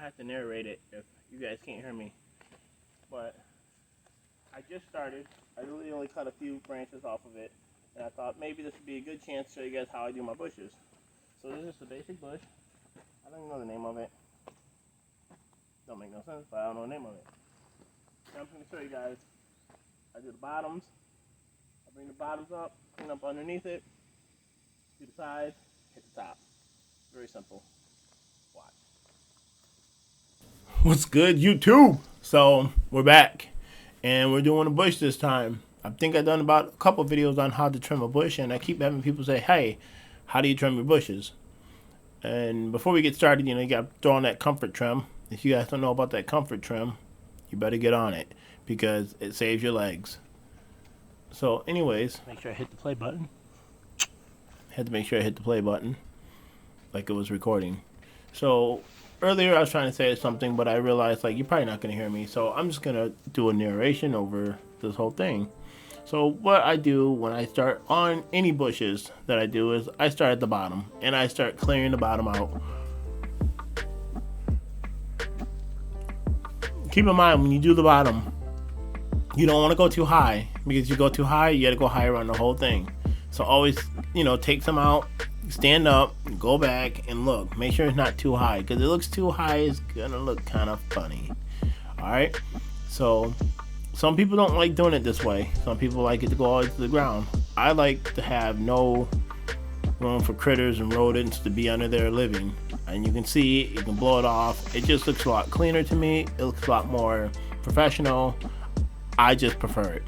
have to narrate it if you guys can't hear me. But I just started. I really only cut a few branches off of it, and I thought maybe this would be a good chance to show you guys how I do my bushes. So this is just a basic bush. I don't even know the name of it. Don't make no sense, but I don't know the name of it. Now I'm going to show you guys. I do the bottoms. I bring the bottoms up, clean up underneath it, do the sides, hit the top. Very simple. Watch. What's good, YouTube? So we're back, and we're doing a bush this time. I think I've done about a couple videos on how to trim a bush, and I keep having people say, "Hey, how do you trim your bushes?" And before we get started, you got to throw on that comfort trim. If you guys don't know about that comfort trim, you better get on it because it saves your legs. So, anyways, make sure I hit the play button. Had to make sure I hit the play button like it was recording. So earlier I was trying to say something, but I realized you're probably not going to hear me, so I'm just going to do a narration over this whole thing. So what I do when I start on any bushes that I do is I start at the bottom and I start clearing the bottom out. Keep in mind, when you do the bottom, you don't want to go too high, because you go too high, you got to go higher on the whole thing. So always, take some out, stand up, go back, and look. Make sure it's not too high, because it looks too high, it's going to look kind of funny. Alright? So, some people don't like doing it this way. Some people like it to go all the way to the ground. I like to have no room for critters and rodents to be under there living. And you can see, you can blow it off. It just looks a lot cleaner to me. It looks a lot more professional. I just prefer it.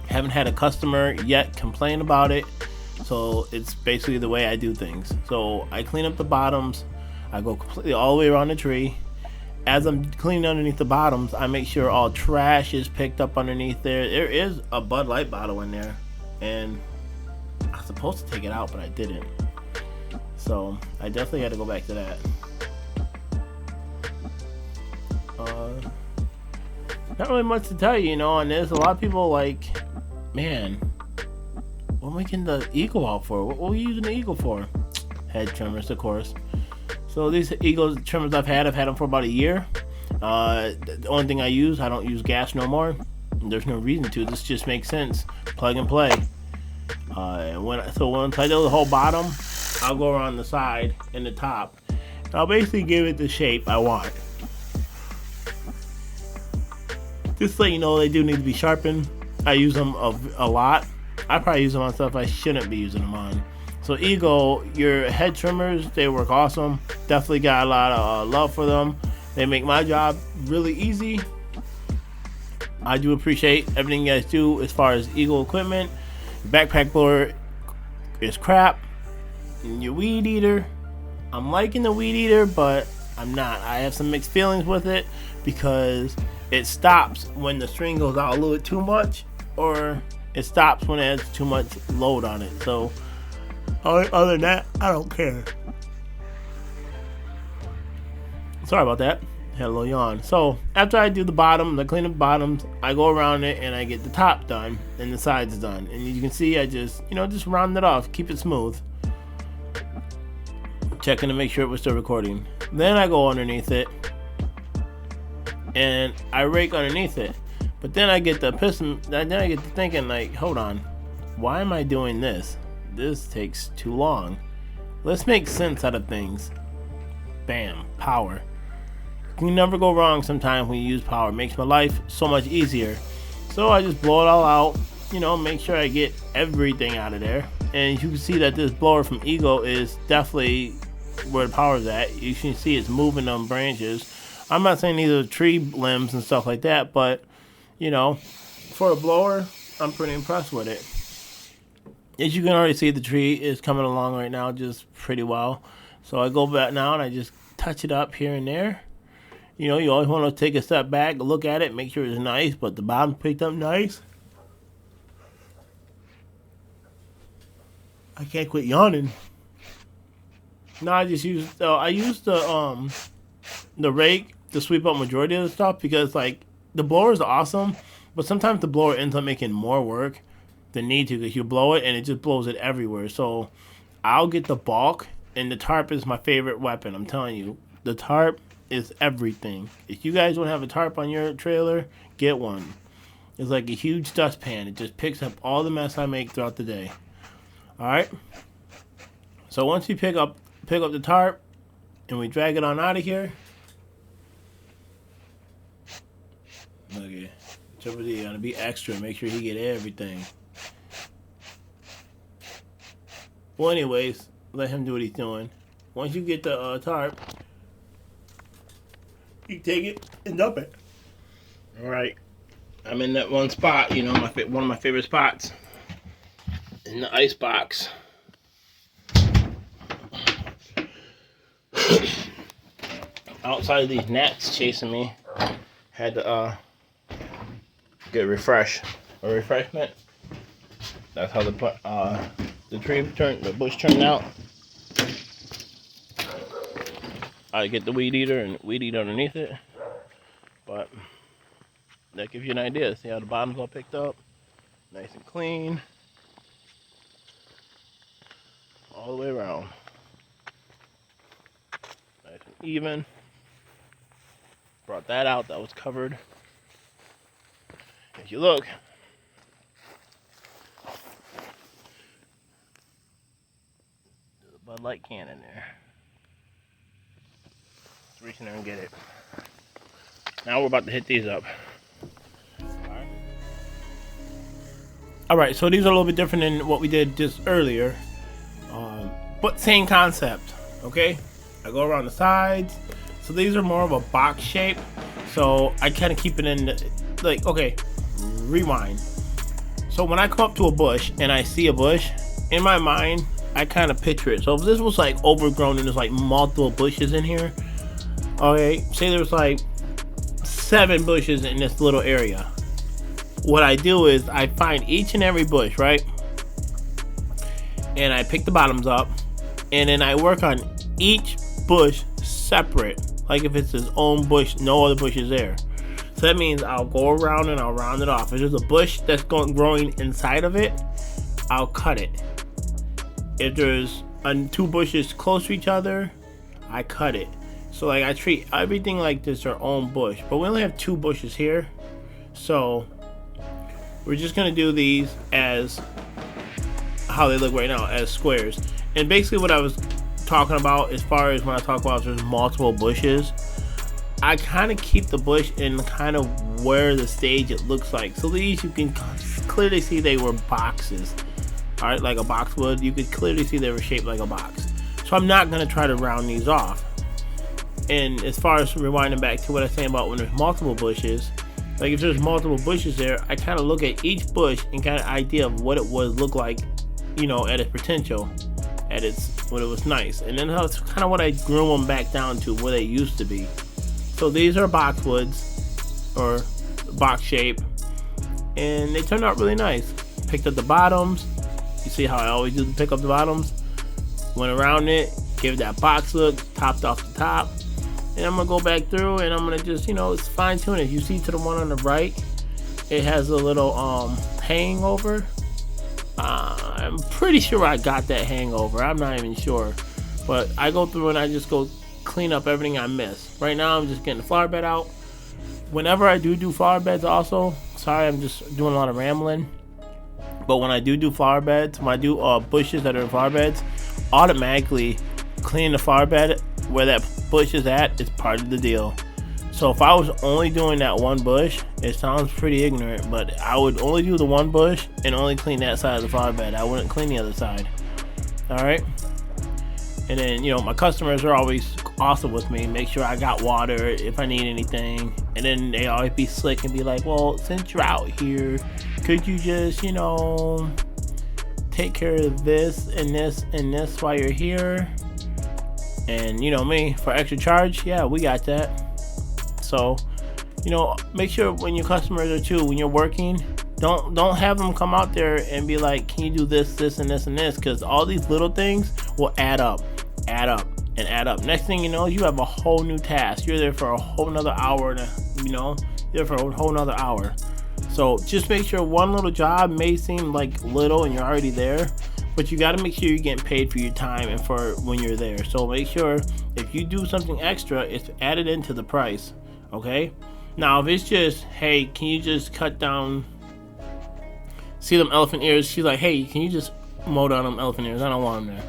Haven't had a customer yet complain about it, so it's basically the way I do things. So I clean up the bottoms. I go completely all the way around the tree. As I'm cleaning underneath the bottoms, I make sure all trash is picked up underneath there. There is a Bud Light bottle in there, and I was supposed to take it out, but I didn't. So I definitely had to go back to that. Not really much to tell you, on this. A lot of people man, what am I getting the Eagle out for? What are we using the Eagle for? Head trimmers, of course. So these Eagle trimmers I've had them for about a year. The only thing I don't use gas no more. There's no reason to. This just makes sense. Plug and play. Once I do the whole bottom, I'll go around the side and the top. And I'll basically give it the shape I want. Just so you know, they do need to be sharpened. I use them a lot. I probably use them on stuff I shouldn't be using them on. So Eagle, your head trimmers, they work awesome. Definitely got a lot of love for them. They make my job really easy. I do appreciate everything you guys do as far as Eagle equipment. Backpack blower is crap. And your weed eater, I'm liking the weed eater, but I'm not. I have some mixed feelings with it because it stops when the string goes out a little bit too much, or it stops when it has too much load on it. So other than that, I don't care. Sorry about that. Had a little yawn. So after I do the bottom, I clean up the bottoms, I go around it and I get the top done and the sides done. And you can see I just round it off, keep it smooth. Checking to make sure it was still recording. Then I go underneath it and I rake underneath it. But then I get to thinking, hold on, why am I doing this? This takes too long. Let's make sense out of things. Bam, power. You can never go wrong sometimes when you use power. It makes my life so much easier. So I just blow it all out, make sure I get everything out of there. And you can see that this blower from Eagle is definitely where the power's at. You can see it's moving on branches. I'm not saying these are tree limbs and stuff like that, but for a blower, I'm pretty impressed with it. As you can already see, the tree is coming along right now just pretty well. So I go back now and I just touch it up here and there. You always want to take a step back, look at it, make sure it's nice, but the bottom picked up nice. I can't quit yawning. No, I used the rake to sweep up majority of the stuff, because the blower is awesome, but sometimes the blower ends up making more work than need to, because you blow it and it just blows it everywhere. So I'll get the bulk, and the tarp is my favorite weapon. I'm telling you, the tarp is everything. If you guys don't have a tarp on your trailer, get one. It's like a huge dustpan. It just picks up all the mess I make throughout the day. All right. So once you pick up the tarp and we drag it on out of here. Okay. Triple D gotta be extra. Make sure he get everything. Well, anyways, let him do what he's doing. Once you get the tarp, you take it and dump it. All right. I'm in that one spot, you know, one of my favorite spots, in the ice box. Outside of these gnats chasing me, had to get a refreshment. That's how the bush turned out. I get the weed eater and weed eat underneath it, but that gives you an idea. See how the bottom's all picked up, nice and clean, all the way around, nice and even. Brought that out, that was covered. If you look, there's a Bud Light can in there. Let's reach in there and get it. Now we're about to hit these up. Alright, so these are a little bit different than what we did just earlier. But same concept, okay? I go around the sides. So these are more of a box shape. So I kind of keep it in, like, okay, rewind. So when I come up to a bush and I see a bush, in my mind, I kind of picture it. So if this was like overgrown and there's like multiple bushes in here, okay, say there's like 7 bushes in this little area. What I do is I find each and every bush, right? And I pick the bottoms up, and then I work on each bush separate. Like if it's its own bush, no other bush is there. So that means I'll go around and I'll round it off. If there's a bush that's growing inside of it, I'll cut it. If there's 2 bushes close to each other, I cut it. So like I treat everything like this their own bush. But we only have 2 bushes here. So we're just gonna do these as how they look right now, as squares. And basically what I was talking about, as far as when I talk about there's multiple bushes, I kind of keep the bush in kind of where the stage it looks like. So these you can clearly see they were boxes. Alright, like a boxwood, you could clearly see they were shaped like a box. So I'm not gonna try to round these off. And as far as rewinding back to what I was saying about when there's multiple bushes, like if there's multiple bushes there, I kind of look at each bush and kind of idea of what it would look like, you know, at its potential, at its when it was nice. And then that's kind of what I grew them back down to where they used to be. So these are boxwoods, or box shape, and they turned out really nice. Picked up the bottoms. You see how I always do to pick up the bottoms. Went around it, gave it that box look, topped off the top. And I'm gonna go back through and I'm gonna just, you know, it's fine tune it. You see to the one on the right, it has a little hangover. I'm pretty sure I got that hangover. I'm not even sure, but I go through and I just go clean up everything I missed. Right now I'm just getting the flower bed out. Whenever I do flower beds also, sorry I'm just doing a lot of rambling, but when I do flower beds, when I do bushes that are in flower beds, automatically clean the flower bed where that bush is at is part of the deal. So if I was only doing that one bush, it sounds pretty ignorant, but I would only do the one bush and only clean that side of the flower bed. I wouldn't clean the other side. Alright? And then, you know, my customers are always awesome with me, make sure I got water if I need anything. And then they always be slick and be like, well, since you're out here, could you just, you know, take care of this and this and this while you're here? And you know me, for extra charge, yeah, we got that. So, you know, make sure when your customers are too, when you're working, don't have them come out there and be like, can you do this, this, and this, and this? Because all these little things will add up, and add up. Next thing you know, you have a whole new task. You're there for a whole nother hour, you know, you're there for a whole nother hour. So just make sure one little job may seem like little and you're already there, but you got to make sure you're getting paid for your time and for when you're there. So make sure if you do something extra, it's added into the price. Okay. Now if it's just, hey, can you just cut down, see them elephant ears, she's like, hey, can you just mow down them elephant ears? I don't want them there.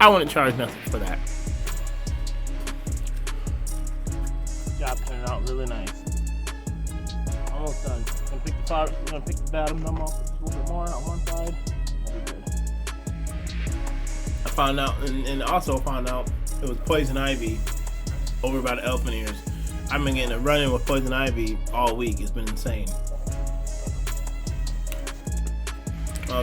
I wouldn't charge nothing for that. Job turned out really nice. Almost done. Gonna pick the bottom numb off a little bit more on one side. That'll be good. I found out, and also found out it was poison ivy over by the elephant ears. I've been getting a run-in with poison ivy all week. It's been insane.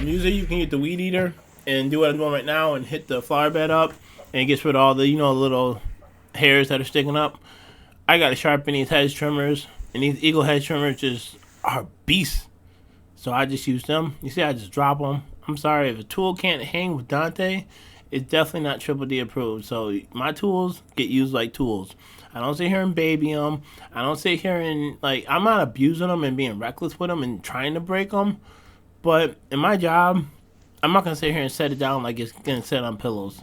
Usually you can get the weed eater and do what I'm doing right now and hit the flower bed up, and it gets rid of all the little hairs that are sticking up. I got to sharpen these hedge trimmers, and these Eagle hedge trimmers just are beasts. So I just use them. You see, I just drop them. I'm sorry, if a tool can't hang with Dante, it's definitely not Triple D approved. So my tools get used like tools. I don't sit here and baby them. I don't sit here and, I'm not abusing them and being reckless with them and trying to break them. But in my job, I'm not going to sit here and set it down like it's going to sit on pillows.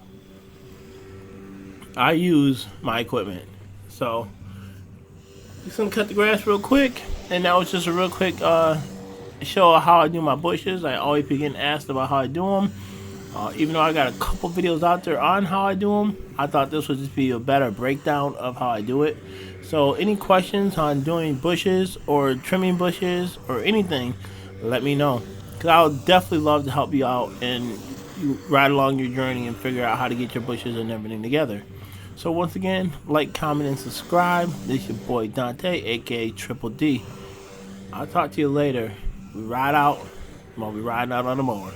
I use my equipment. So, just going to cut the grass real quick. And that was just a real quick show of how I do my bushes. I always be getting asked about how I do them. Even though I got a couple videos out there on how I do them, I thought this would just be a better breakdown of how I do it. So any questions on doing bushes or trimming bushes or anything, let me know. Because I would definitely love to help you out and you ride along your journey and figure out how to get your bushes and everything together. So once again, like, comment, and subscribe. This is your boy Dante, aka Triple D. I'll talk to you later. We ride out. I'm gonna be riding out on the mower.